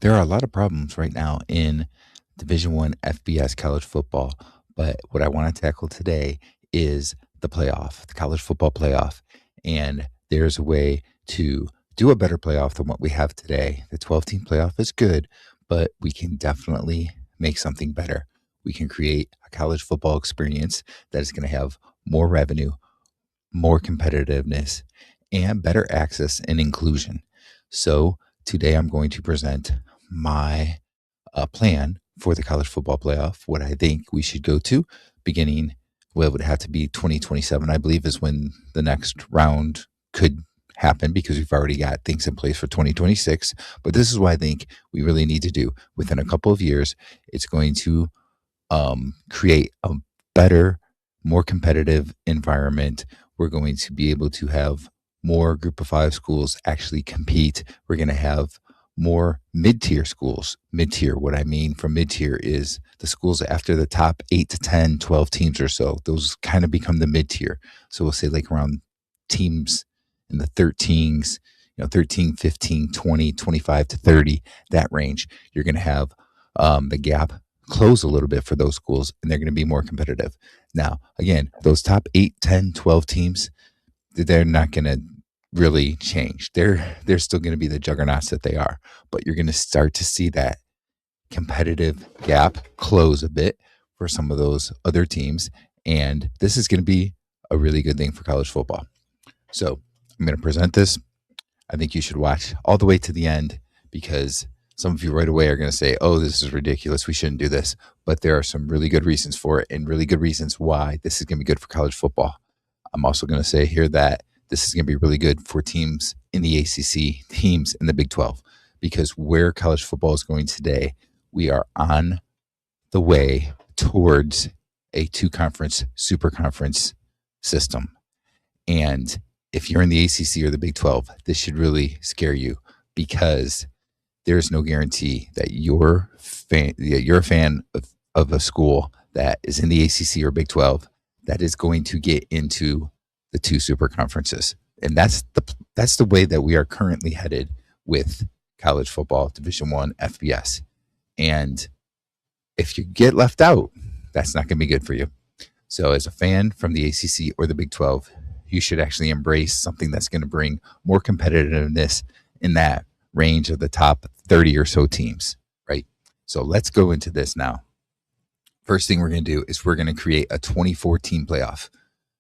There are a lot of problems right now in Division One FBS college football, but what I want to tackle today is the playoff, the college football playoff, and there's a way to do a better playoff than what we have today. The 12-team playoff is good, but we can definitely make something better. We can create a college football experience that is going to have more revenue, more competitiveness, and better access and inclusion. So, today I'm going to present my plan for the college football playoff, what I think we should go to beginning, well, it would have to be 2027, I believe, is when the next round could happen because we've already got things in place for 2026. But this is what I think we really need to do within a couple of years. It's going to create a better, more competitive environment. We're going to be able to have more group of five schools actually compete. We're going to have more mid-tier schools. Mid-tier, what I mean from mid-tier is the schools after the top 8 to 10, 12 teams or so. Those kind of become the mid-tier. So we'll say like around teams in the 13s, 13, 15, 20, 25 to 30, that range. You're going to have the gap close a little bit for those schools, and they're going to be more competitive. Now, again, those top 8, 10, 12 teams, they're not going to really change. They're still going to be the juggernauts that they are, but you're going to start to see that competitive gap close a bit for some of those other teams, and this is going to be a really good thing for college football. So I'm going to present this. I think you should watch all the way to the end because some of you right away are going to say, oh, this is ridiculous. We shouldn't do this. But there are some really good reasons for it and really good reasons why this is going to be good for college football. I'm also going to say here that this is going to be really good for teams in the ACC, teams in the Big 12, because where college football is going today, we are on the way towards a two-conference, super conference system. And if you're in the ACC or the Big 12, this should really scare you because there's no guarantee that you're a fan of a school that is in the ACC or Big 12 that is going to get into the two super conferences. And that's the way that we are currently headed with college football, Division One, FBS. And if you get left out, that's not going to be good for you. So as a fan from the ACC or the Big 12, you should actually embrace something that's going to bring more competitiveness in that range of the top 30 or so teams, right? So let's go into this now. First thing we're going to do is we're going to create a 24-team playoff.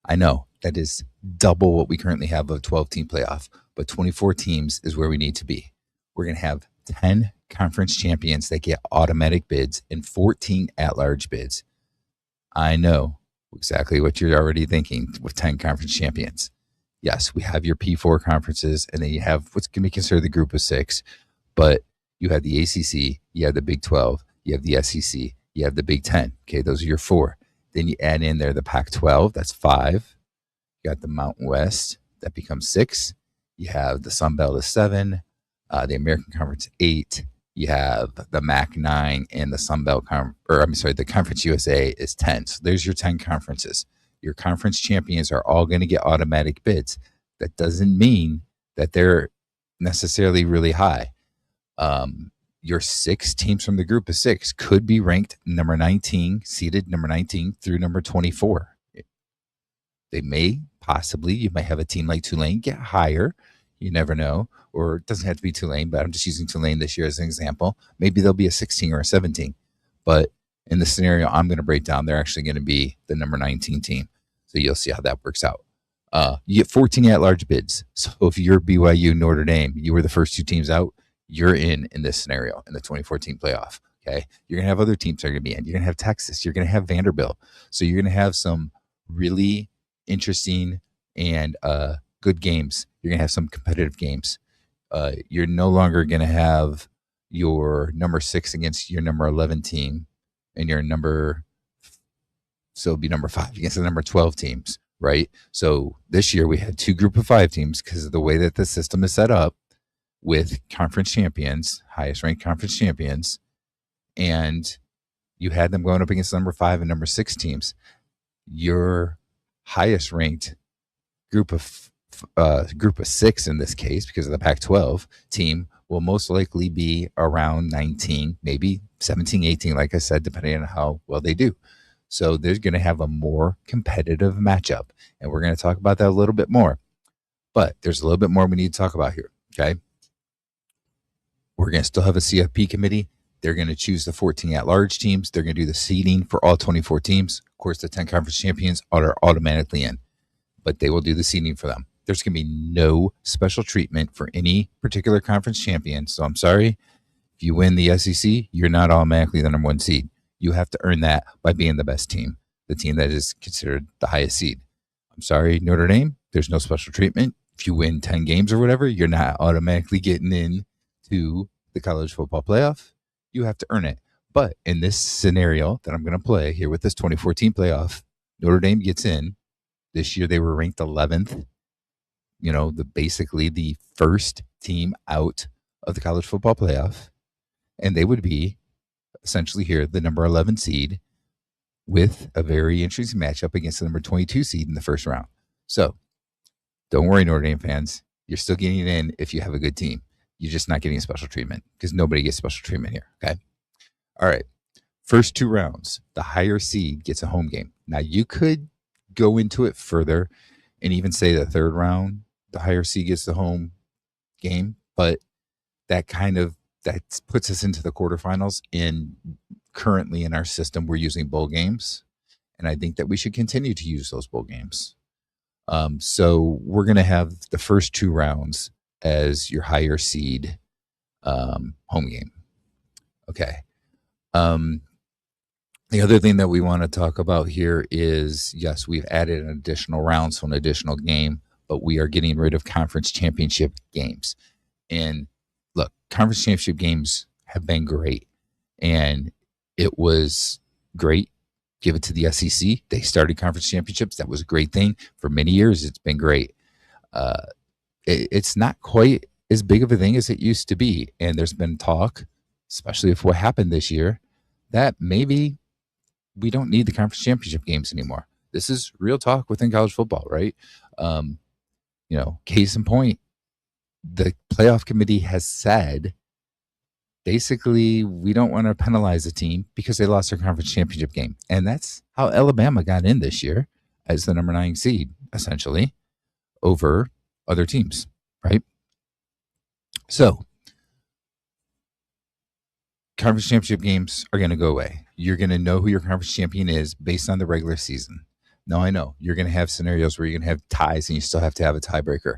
I know that is double what we currently have of a 12-team playoff, but 24 teams is where we need to be. We're going to have 10 conference champions that get automatic bids and 14 at-large bids. I know exactly what you're already thinking with 10 conference champions. Yes, we have your P4 conferences, and then you have what's going to be considered the group of six, but you have the ACC, you have the Big 12, you have the SEC, you have the Big 10. Okay, those are your four. Then you add in there the Pac 12, that's five. You got the Mountain West, that becomes six. You have the Sun Belt is seven, the American Conference, eight. You have the MAC 9 and the Sun Belt, the Conference USA is 10. So there's your 10 conferences. Your conference champions are all going to get automatic bids. That doesn't mean that they're necessarily really high. Your six teams from the group of six could be ranked number 19, seeded number 19 through number 24. They may possibly, you might have a team like Tulane get higher. You never know. Or it doesn't have to be Tulane, but I'm just using Tulane this year as an example. Maybe they'll be a 16 or a 17. But in the scenario I'm going to break down, they're actually going to be the number 19 team. So you'll see how that works out. You get 14 at-large bids. So if you're BYU, Notre Dame, you were the first two teams out, you're in this scenario in the 2014 playoff. Okay, you're gonna have other teams that are gonna be in. You're gonna have Texas. You're gonna have Vanderbilt. So you're gonna have some really interesting and good games. You're gonna have some competitive games. You're no longer gonna have your number 6 against your number 11 team, and your so it'll be number 5 against the number 12 teams, right? So this year we had two group of 5 teams because of the way that the system is set up with conference champions, highest ranked conference champions, and you had them going up against number 5 and number 6 teams. Your highest ranked group of 6 in this case, because of the Pac-12 team, will most likely be around 19, maybe 17, 18, like I said, depending on how well they do. So they're going to have a more competitive matchup. And we're going to talk about that a little bit more. But there's a little bit more we need to talk about here. Okay. We're going to still have a CFP committee. They're going to choose the 14 at-large teams. They're going to do the seeding for all 24 teams. Of course, the 10 conference champions are automatically in, but they will do the seeding for them. There's going to be no special treatment for any particular conference champion. So I'm sorry, if you win the SEC, you're not automatically the number one seed. You have to earn that by being the best team, the team that is considered the highest seed. I'm sorry, Notre Dame, there's no special treatment. If you win 10 games or whatever, you're not automatically getting in to the college football playoff. You have to earn it. But in this scenario that I'm going to play here with this 2014 playoff, Notre Dame gets in. This year they were ranked 11th. Basically the first team out of the college football playoff. And they would be essentially here the number 11 seed with a very interesting matchup against the number 22 seed in the first round. So don't worry, Notre Dame fans. You're still getting in if you have a good team. You're just not getting a special treatment because nobody gets special treatment here. Okay. All right. First two rounds, the higher seed gets a home game. Now you could go into it further and even say the third round, the higher seed gets the home game, but that puts us into the quarterfinals. And currently in our system, we're using bowl games, and I think that we should continue to use those bowl games. So we're going to have the first two rounds as your higher seed home game. Okay. The other thing that we want to talk about here is, yes, we've added an additional round, so an additional game, but we are getting rid of conference championship games. And look, conference championship games have been great, and it was great. Give it to the SEC. They started conference championships. That was a great thing. For many years, it's been great. It's not quite as big of a thing as it used to be. And there's been talk, especially if what happened this year, that maybe we don't need the conference championship games anymore. This is real talk within college football, right? Case in point, the playoff committee has said, basically, we don't want to penalize a team because they lost their conference championship game. And that's how Alabama got in this year as the number 9 seed, essentially, over other teams, right? So, conference championship games are going to go away. You're going to know who your conference champion is based on the regular season. Now, I know you're going to have scenarios where you're going to have ties and you still have to have a tiebreaker.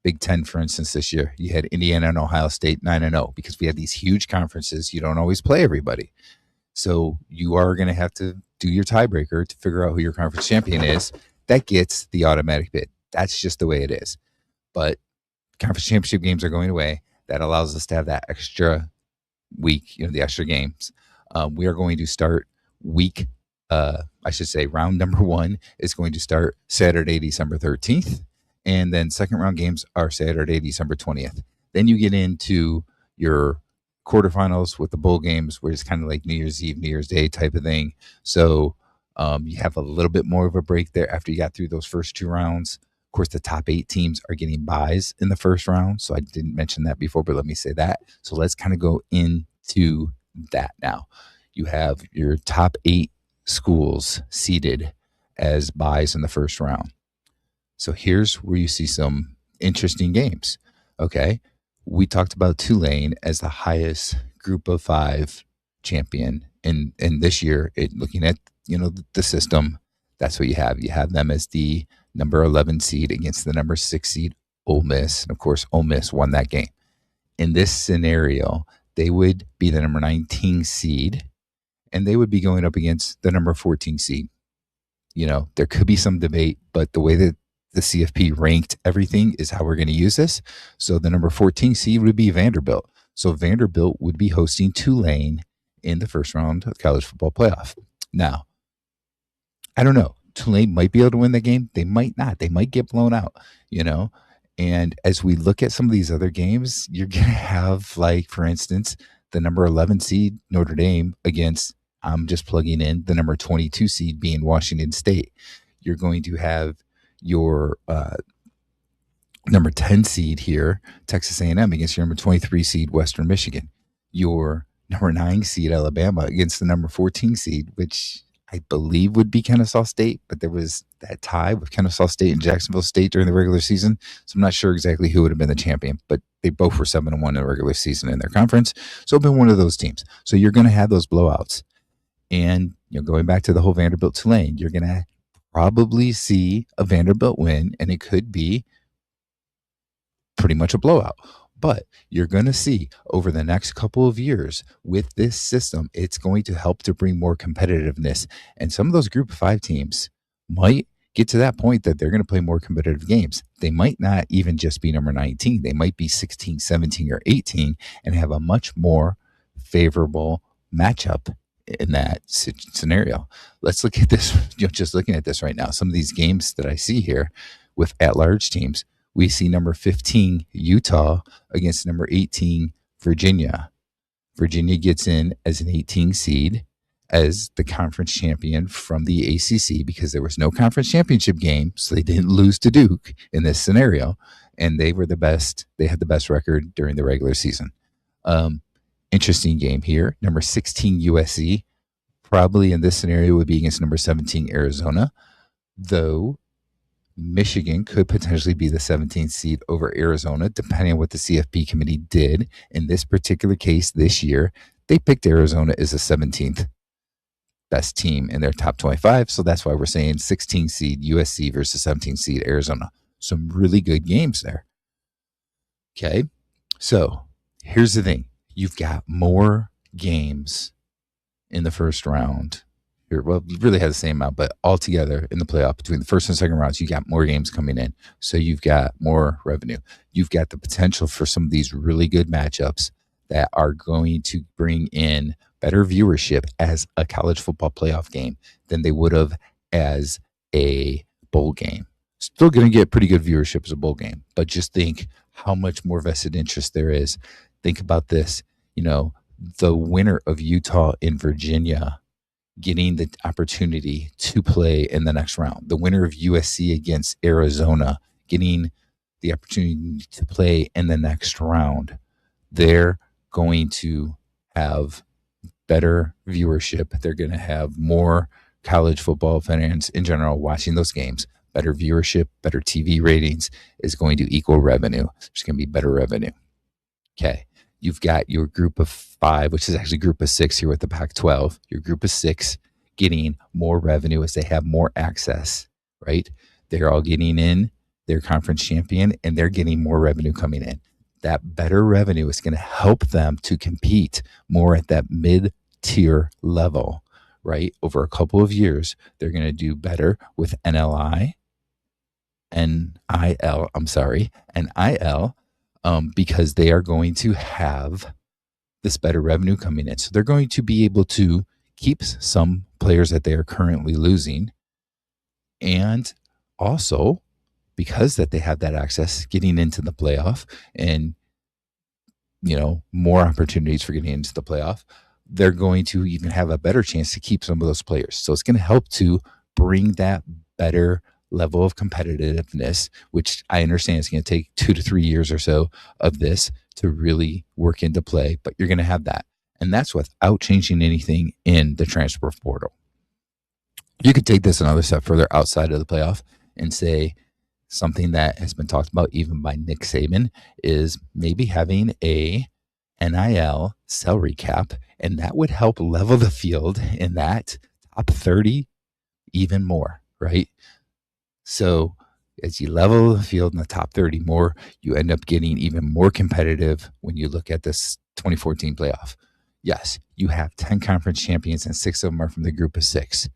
Big Ten, for instance, this year, you had Indiana and Ohio State 9-0 because we had these huge conferences. You don't always play everybody. So you are going to have to do your tiebreaker to figure out who your conference champion is. That gets the automatic bid. That's just the way it is. But conference championship games are going away. That allows us to have that extra week, the extra games. We are going to start round number 1 is going to start Saturday, December 13th. And then second round games are Saturday, December 20th. Then you get into your quarterfinals with the bowl games, where it's kind of like New Year's Eve, New Year's Day type of thing. So you have a little bit more of a break there after you got through those first two rounds. Of course, the top 8 teams are getting buys in the first round. So I didn't mention that before, but let me say that. So let's kind of go into that now. You have your top 8 schools seeded as buys in the first round. So here's where you see some interesting games. Okay. We talked about Tulane as the highest group of 5 champion. And this year, looking at, the system, that's what you have. You have them as the number 11 seed against the number 6 seed, Ole Miss. And of course, Ole Miss won that game. In this scenario, they would be the number 19 seed, and they would be going up against the number 14 seed. There could be some debate, but the way that the CFP ranked everything is how we're going to use this. So the number 14 seed would be Vanderbilt. So Vanderbilt would be hosting Tulane in the first round of the college football playoff. Now, I don't know. Tulane might be able to win the game. They might not. They might get blown out, And as we look at some of these other games, you're going to have, like, for instance, the number 11 seed Notre Dame against, I'm just plugging in, the number 22 seed being Washington State. You're going to have your number 10 seed here, Texas A&M against your number 23 seed, Western Michigan. Your number 9 seed, Alabama against the number 14 seed, which I believe would be Kennesaw State, but there was that tie with Kennesaw State and Jacksonville State during the regular season. So I'm not sure exactly who would have been the champion, but they both were 7-1 in the regular season in their conference. So it'll be one of those teams. So you're going to have those blowouts. And going back to the whole Vanderbilt Tulane, you're going to probably see a Vanderbilt win, and it could be pretty much a blowout. But you're going to see over the next couple of years with this system, it's going to help to bring more competitiveness. And some of those group of 5 teams might get to that point that they're going to play more competitive games. They might not even just be number 19. They might be 16, 17, or 18 and have a much more favorable matchup in that scenario. Let's look at this, just looking at this right now. Some of these games that I see here with at-large teams, we see number 15, Utah, against number 18, Virginia. Virginia gets in as an 18 seed as the conference champion from the ACC because there was no conference championship game, so they didn't lose to Duke in this scenario, and they were the best. They had the best record during the regular season. Interesting game here. Number 16, USC, probably in this scenario would be against number 17, Arizona, though Michigan could potentially be the 17th seed over Arizona, depending on what the CFP committee did. In this particular case this year, they picked Arizona as the 17th best team in their top 25. So that's why we're saying 16 seed USC versus 17 seed Arizona. Some really good games there. Okay. So here's the thing. You've got more games in the first round. Well, you really have the same amount, but altogether in the playoff between the first and second rounds, you got more games coming in. So you've got more revenue. You've got the potential for some of these really good matchups that are going to bring in better viewership as a college football playoff game than they would have as a bowl game. Still going to get pretty good viewership as a bowl game, but just think how much more vested interest there is. Think about this, the winner of Utah and Virginia getting the opportunity to play in the next round. The winner of USC against Arizona getting the opportunity to play in the next round. They're going to have better viewership. They're going to have more college football fans in general watching those games. Better viewership, better TV ratings is going to equal revenue. There's going to be better revenue. Okay. You've got your group of 5, which is actually group of 6 here with the Pac-12. Your group of 6 getting more revenue as they have more access, right? They're all getting in their conference champion, and they're getting more revenue coming in. That better revenue is going to help them to compete more at that mid-tier level, right? Over a couple of years, they're going to do better with NIL, because they are going to have this better revenue coming in. So they're going to be able to keep some players that they are currently losing. And also, because that they have that access, getting into the playoff and, more opportunities for getting into the playoff, they're going to even have a better chance to keep some of those players. So it's going to help to bring that better level of competitiveness, which I understand is going to take 2 to 3 years or so of this to really work into play, but you're going to have that. And that's without changing anything in the transfer portal. You could take this another step further outside of the playoff and say something that has been talked about even by Nick Saban is maybe having a NIL salary cap, and that would help level the field in that top 30 even more, right? So as you level the field in the top 30 more, you end up getting even more competitive when you look at this 2014 playoff. Yes, you have 10 conference champions and 6 of them are from the group of 6.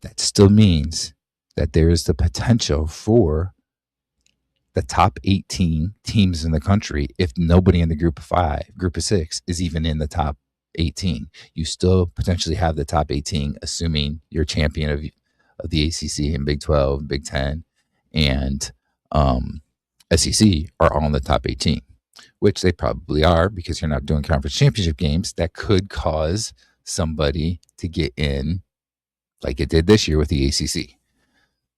That still means that there is the potential for the top 18 teams in the country. If nobody in the group of 6 is even in the top 18, you still potentially have the top 18, assuming you're champion of the ACC and Big 12, Big 10, and SEC are all in the top 18, which they probably are because you're not doing conference championship games. That could cause somebody to get in like it did this year with the ACC.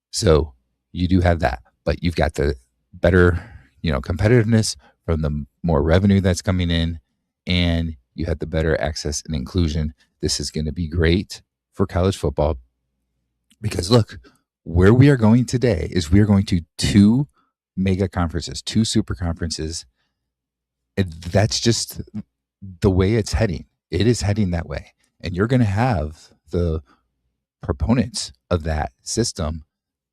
So you do have that, but you've got the better competitiveness from the more revenue that's coming in, and you have the better access and inclusion. This is going to be great for college football because look, where we are going today is we are going to two mega conferences, two super conferences. And that's just the way it's heading. It is heading that way. And you're going to have the proponents of that system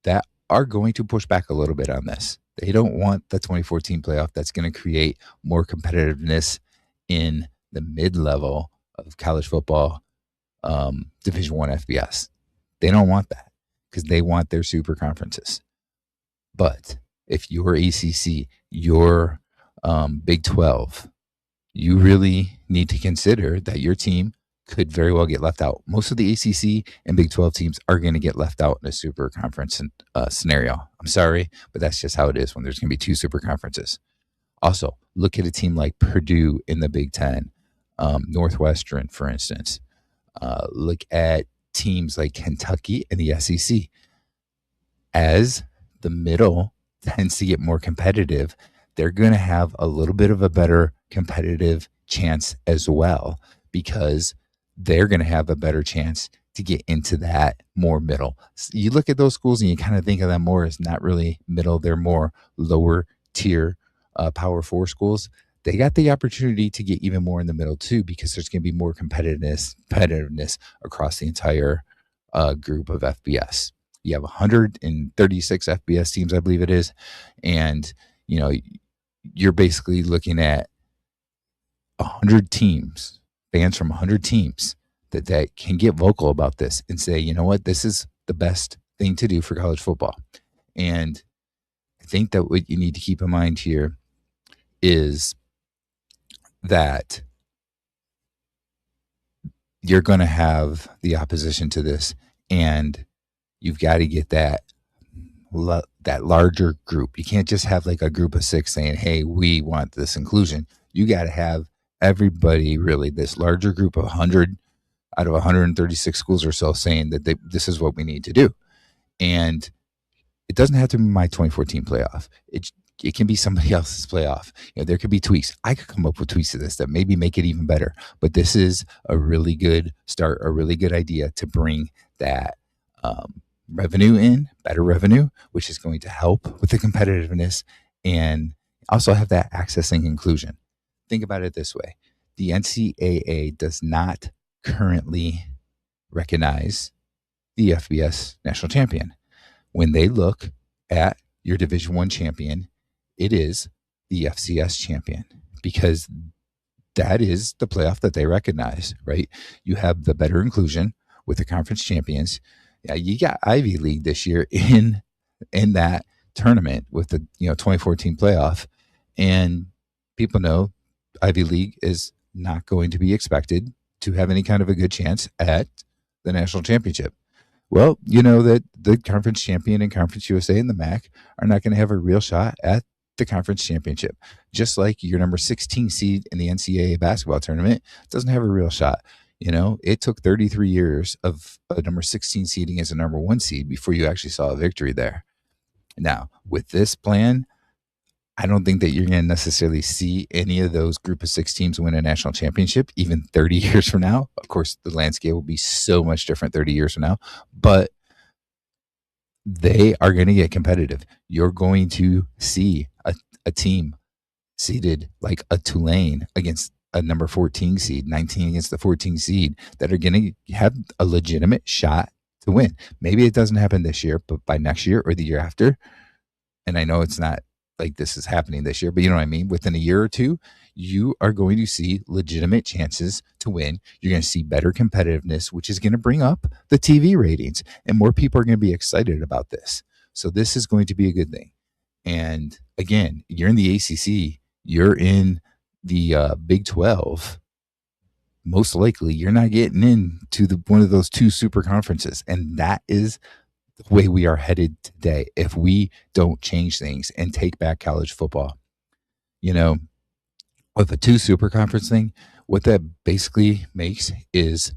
that are going to push back a little bit on this. They don't want the 2014 playoff. That's going to create more competitiveness in the mid-level of college football, Division One FBS. They don't want that because they want their super conferences. But if you're ACC, you're Big 12, you really need to consider that your team could very well get left out. Most of the ACC and Big 12 teams are going to get left out in a super conference scenario. I'm sorry, but that's just how it is when there's going to be two super conferences. Also, look at a team like Purdue in the Big 10, Northwestern, for instance. Look at teams like Kentucky and the SEC. As the middle tends to get more competitive, they're going to have a little bit of a better competitive chance as well because they're going to have a better chance to get into that more middle. You look at those schools and you kind of think of them more as not really middle. They're more lower tier Power 4 schools. They got the opportunity to get even more in the middle too because there's going to be more competitiveness across the entire group of FBS. You have 136 FBS teams, I believe it is. And, you're basically looking at 100 teams, fans from 100 teams that can get vocal about this and say, you know what, this is the best thing to do for college football. And I think that what you need to keep in mind here is that you're going to have the opposition to this, and you've got to get that larger group. You can't just have like a group of 6 saying, hey, we want this inclusion. You got to have everybody, really, this larger group of 100 out of 136 schools or so saying that this is what we need to do. And it doesn't have to be my 2014 playoff. It can be somebody else's playoff. There could be tweaks. I could come up with tweaks to this that maybe make it even better. But this is a really good start, a really good idea to bring that revenue in, better revenue, which is going to help with the competitiveness and also have that accessing inclusion. Think about it this way. The NCAA does not currently recognize the FBS national champion. When they look at your Division I champion, it is the FCS champion because that is the playoff that they recognize, right? You have the better inclusion with the conference champions. Yeah, you got Ivy League this year in that tournament with the 2014 playoff, and people know Ivy League is not going to be expected to have any kind of a good chance at the national championship. Well, you know that the conference champion and Conference USA and the MAC are not going to have a real shot at the conference championship. Just like your number 16 seed in the NCAA basketball tournament doesn't have a real shot. It took 33 years of a number 16 seeding as a number 1 seed before you actually saw a victory there. Now, with this plan, I don't think that you're going to necessarily see any of those group of 6 teams win a national championship, even 30 years from now. Of course, the landscape will be so much different 30 years from now, but they are going to get competitive. You're going to see a team seeded like a Tulane against a number 14 seed, 19 against the 14 seed, that are going to have a legitimate shot to win. Maybe it doesn't happen this year, but by next year or the year after, and I know it's not like this is happening this year, but you know what I mean? Within a year or two, you are going to see legitimate chances to win. You're going to see better competitiveness, which is going to bring up the TV ratings, and more people are going to be excited about this. So this is going to be a good thing. And again, you're in the ACC, you're in the Big 12. Most likely, you're not getting into one of those 2 super conferences, and that is the way we are headed today if we don't change things and take back college football. With a 2 super conference thing, what that basically makes is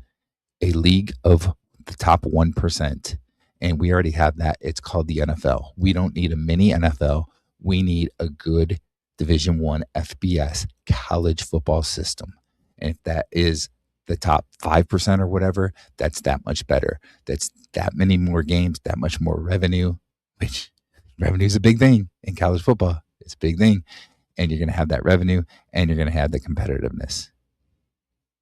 a league of the top 1%. And we already have that. It's called the NFL. We don't need a mini NFL. We need a good Division One FBS college football system. And if that is the top 5% or whatever, that's that much better. That's that many more games, that much more revenue, which revenue is a big thing in college football. It's a big thing. And you're going to have that revenue and you're going to have the competitiveness.